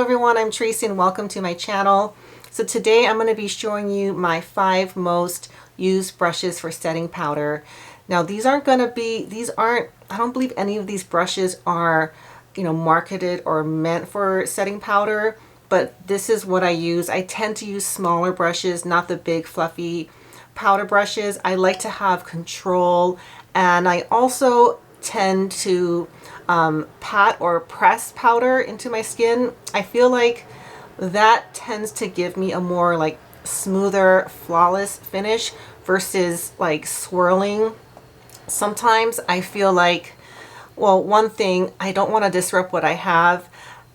everyone, I'm Tracy and welcome to my channel. So today I'm going to be showing you my 5 most used brushes for setting powder. Now these aren't, I don't believe any of these brushes are, marketed or meant for setting powder, but this is what I use. I tend to use smaller brushes, not the big fluffy powder brushes. I like to have control, and I also tend to pat or press powder into my skin. I feel like that tends to give me a more like smoother, flawless finish versus like swirling. Sometimes I feel like, well, one thing, I don't want to disrupt what I have,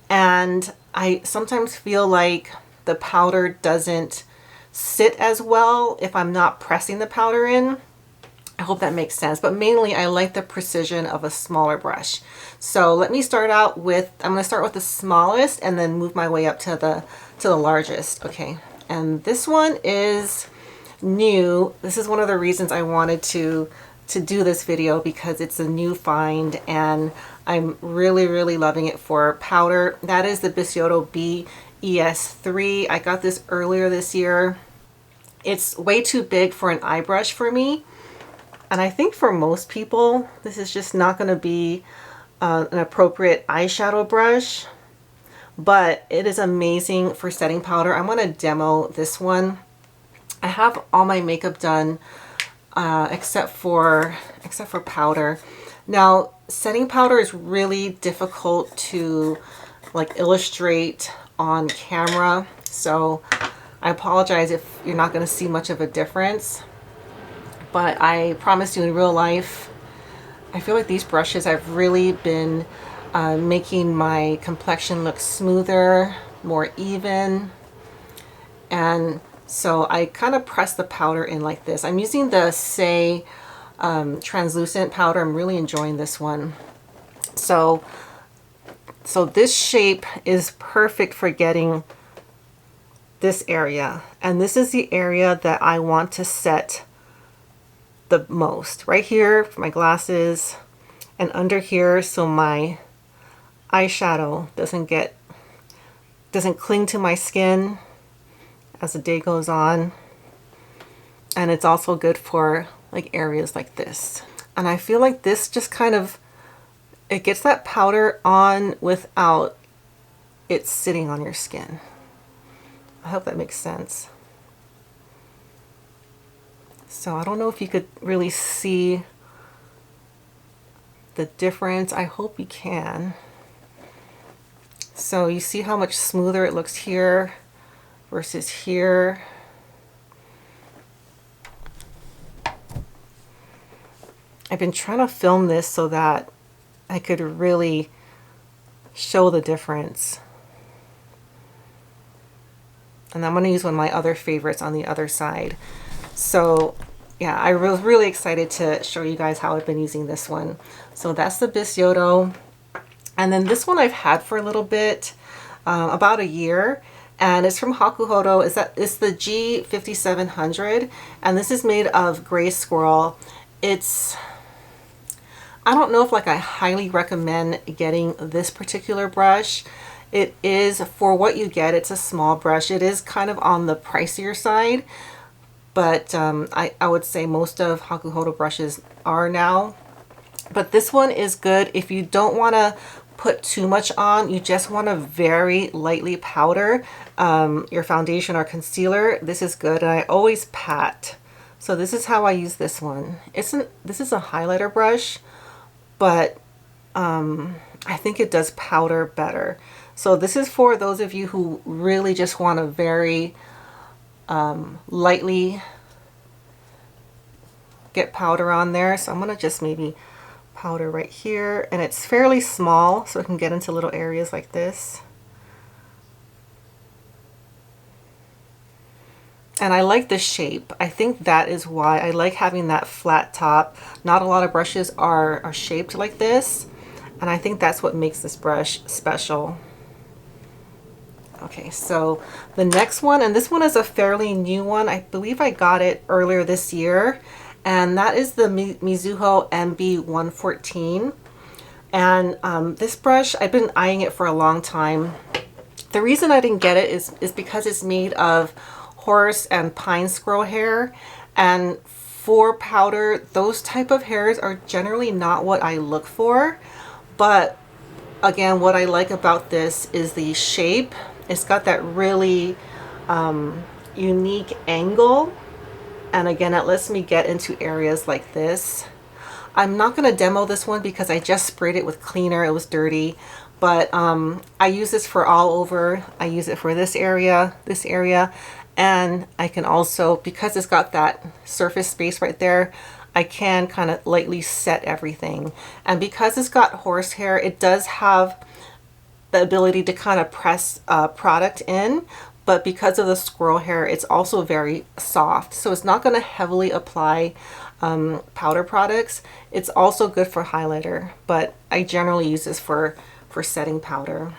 and I sometimes feel like the powder doesn't sit as well if I'm not pressing the powder in. I hope that makes sense, but mainly I like the precision of a smaller brush. So let me start out with, I'm going to start with the smallest and then move my way up to the largest. Okay, and this one is new. This is one of the reasons I wanted to do this video, because it's a new find and I'm really loving it for powder. That is the Bisyodo B-ES3. I got this earlier this year. It's way too big for an eye brush for me. And I think for most people, this is just not going to be an appropriate eyeshadow brush, but it is amazing for setting powder. I'm going to demo this one. I have all my makeup done except for powder. Now, setting powder is really difficult to like illustrate on camera, so I apologize if you're not going to see much of a difference. But I promise you, in real life, I feel like these brushes have really been making my complexion look smoother, more even. And so I kind of press the powder in like this. I'm using the Say translucent powder. I'm really enjoying this one. So this shape is perfect for getting this area. And this is the area that I want to set the most, right here for my glasses and under here, so my eyeshadow doesn't cling to my skin as the day goes on. And it's also good for like areas like this. And I feel like this just kind of, it gets that powder on without it sitting on your skin. I hope that makes sense. So I don't know if you could really see the difference. I hope you can. So you see how much smoother it looks here versus here. I've been trying to film this so that I could really show the difference. And I'm going to use one of my other favorites on the other side. So yeah, I was really excited to show you guys how I've been using this one. So that's the Bisyodo. And then this one I've had for a little bit, about a year. And it's from Hakuhodo. It's the G5700. And this is made of gray squirrel. I don't know if like I highly recommend getting this particular brush. It is, for what you get, it's a small brush. It is kind of on the pricier side. But I would say most of Hakuhodo brushes are now. But this one is good if you don't want to put too much on. You just want to very lightly powder your foundation or concealer. This is good. And I always pat. So this is how I use this one. This is a highlighter brush, but I think it does powder better. So this is for those of you who really just want to very lightly get powder on there. So I'm going to just maybe powder right here, and it's fairly small so it can get into little areas like this. And I like the shape. I think that is why I like having that flat top. Not a lot of brushes are shaped like this, and I think that's what makes this brush special. Okay, so the next one, and this one is a fairly new one. I believe I got it earlier this year, and that is the Mizuho MB114. And this brush, I've been eyeing it for a long time. The reason I didn't get it is because it's made of horse and pine squirrel hair, and for powder, those type of hairs are generally not what I look for. But again, what I like about this is the shape. It's got that really unique angle, and again, it lets me get into areas like this. I'm not going to demo this one because I just sprayed it with cleaner. It was dirty, but I use this for all over. I use it for this area, and I can also, because it's got that surface space right there, I can kind of lightly set everything. And because it's got horsehair, it does have the ability to kind of press product in, but because of the squirrel hair, it's also very soft. So it's not going to heavily apply powder products. It's also good for highlighter, but I generally use this for setting powder.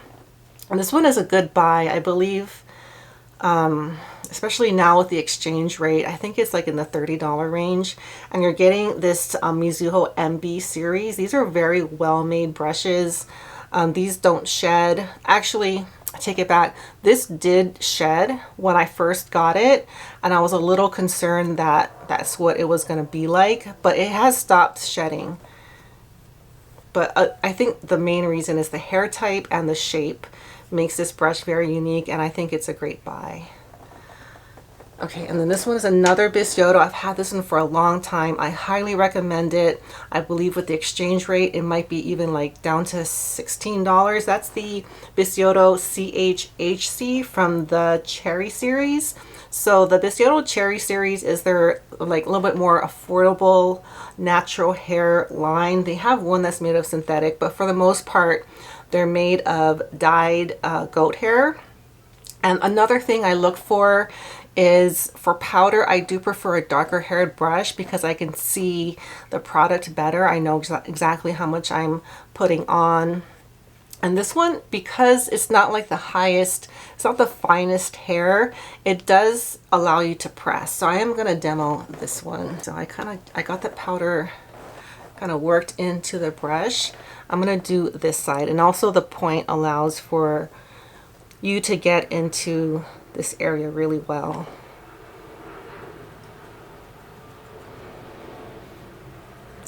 And this one is a good buy, I believe, especially now with the exchange rate. I think it's like in the $30 range, and you're getting this Mizuho MB series. These are very well made brushes. These don't shed. Actually, I take it back. This did shed when I first got it, and I was a little concerned that that's what it was going to be like, but it has stopped shedding. But I think the main reason is the hair type and the shape makes this brush very unique, and I think it's a great buy. Okay, and then this one is another Bisyodo. I've had this one for a long time. I highly recommend it. I believe with the exchange rate, it might be even like down to $16. That's the Bisyodo CH-HC from the Cherry series. So the Bisyodo Cherry series is their like a little bit more affordable natural hair line. They have one that's made of synthetic, but for the most part, they're made of dyed goat hair. And another thing I look for is for powder, I do prefer a darker haired brush because I can see the product better. I know exactly how much I'm putting on. And this one, because it's not like the highest, it's not the finest hair, it does allow you to press. So I am going to demo this one. So I got the powder kind of worked into the brush. I'm going to do this side, and also the point allows for you to get into this area really well.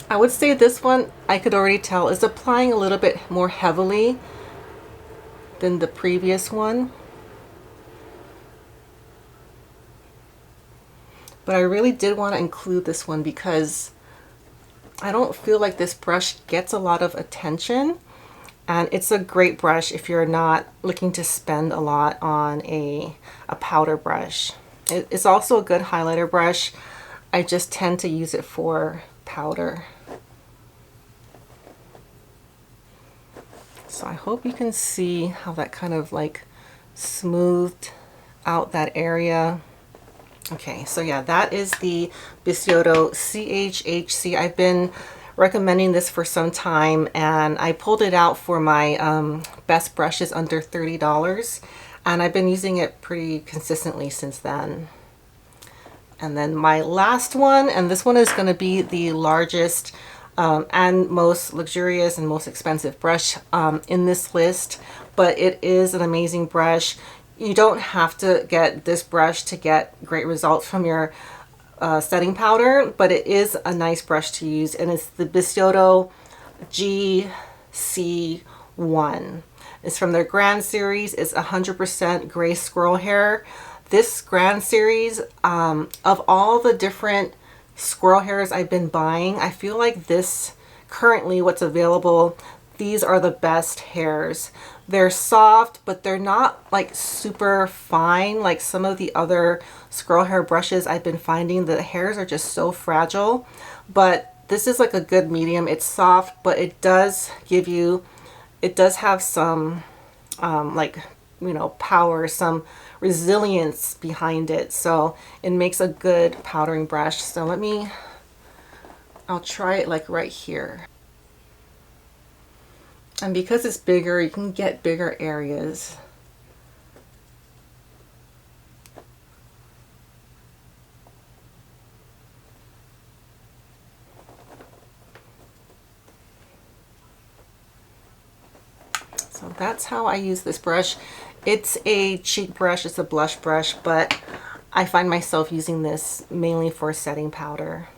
I would say this one, I could already tell, is applying a little bit more heavily than the previous one. But I really did want to include this one because I don't feel like this brush gets a lot of attention. And it's a great brush if you're not looking to spend a lot on a powder brush. It's also a good highlighter brush. I just tend to use it for powder. So I hope you can see how that kind of like smoothed out that area. Okay, so yeah, that is the Bisyodo CH-HC. I've been recommending this for some time, and I pulled it out for my best brushes under $30, and I've been using it pretty consistently since then. And then my last one, and this one is going to be the largest and most luxurious and most expensive brush in this list, but it is an amazing brush. You don't have to get this brush to get great results from your setting powder, but it is a nice brush to use, and it's the Bisyodo G-C-1. It's from their Grand Series. It's 100% gray squirrel hair. This Grand Series, of all the different squirrel hairs I've been buying, I feel like this, currently what's available, these are the best hairs. They're soft, but they're not like super fine like some of the other squirrel hair brushes I've been finding. The hairs are just so fragile, but this is like a good medium. It's soft, but it does give you, it does have some like, you know, power, some resilience behind it. So it makes a good powdering brush. So I'll try it like right here. And because it's bigger, you can get bigger areas. So that's how I use this brush. It's a cheek brush, it's a blush brush, but I find myself using this mainly for setting powder.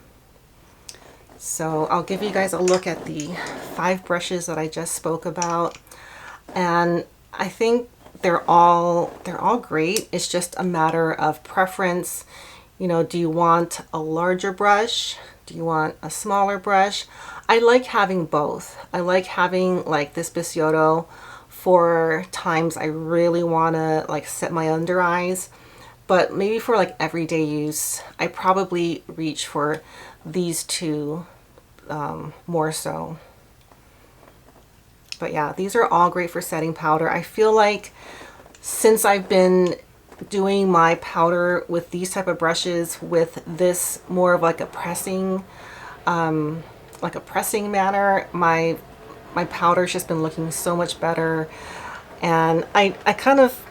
So I'll give you guys a look at the 5 brushes that I just spoke about. And I think they're all great. It's just a matter of preference. You know, do you want a larger brush? Do you want a smaller brush? I like having both. I like having like this Bisyodo for times I really want to like set my under eyes. But maybe for like everyday use, I probably reach for these two more so. But yeah, these are all great for setting powder. I feel like since I've been doing my powder with these type of brushes with this more of like a pressing manner, my powder's just been looking so much better. And I kind of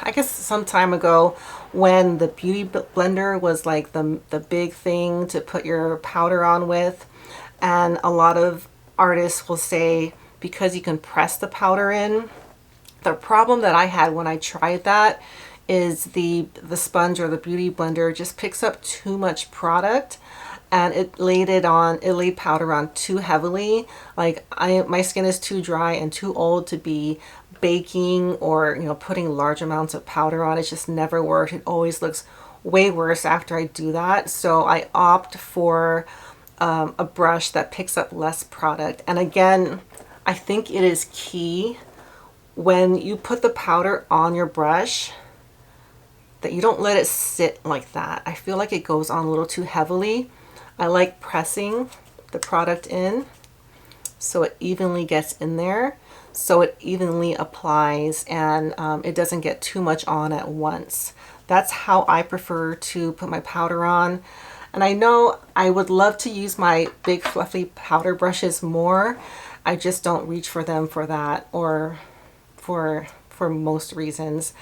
I guess some time ago when the beauty blender was like the big thing to put your powder on with, and a lot of artists will say because you can press the powder in. The problem that I had when I tried that is the sponge or the beauty blender just picks up too much product, and it laid powder on too heavily. Like my skin is too dry and too old to be baking or, you know, putting large amounts of powder on. It just never worked. It always looks way worse after I do that. So I opt for a brush that picks up less product. And again, I think it is key when you put the powder on your brush that you don't let it sit like that. I feel like it goes on a little too heavily. I like pressing the product in so it evenly gets in there, so it evenly applies, and it doesn't get too much on at once. That's how I prefer to put my powder on. And I know I would love to use my big fluffy powder brushes more. I just don't reach for them for that, or for most reasons.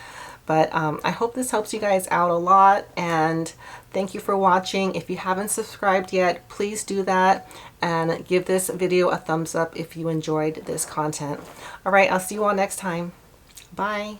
But I hope this helps you guys out a lot, and thank you for watching. If you haven't subscribed yet, please do that, and give this video a thumbs up if you enjoyed this content. All right, I'll see you all next time. Bye.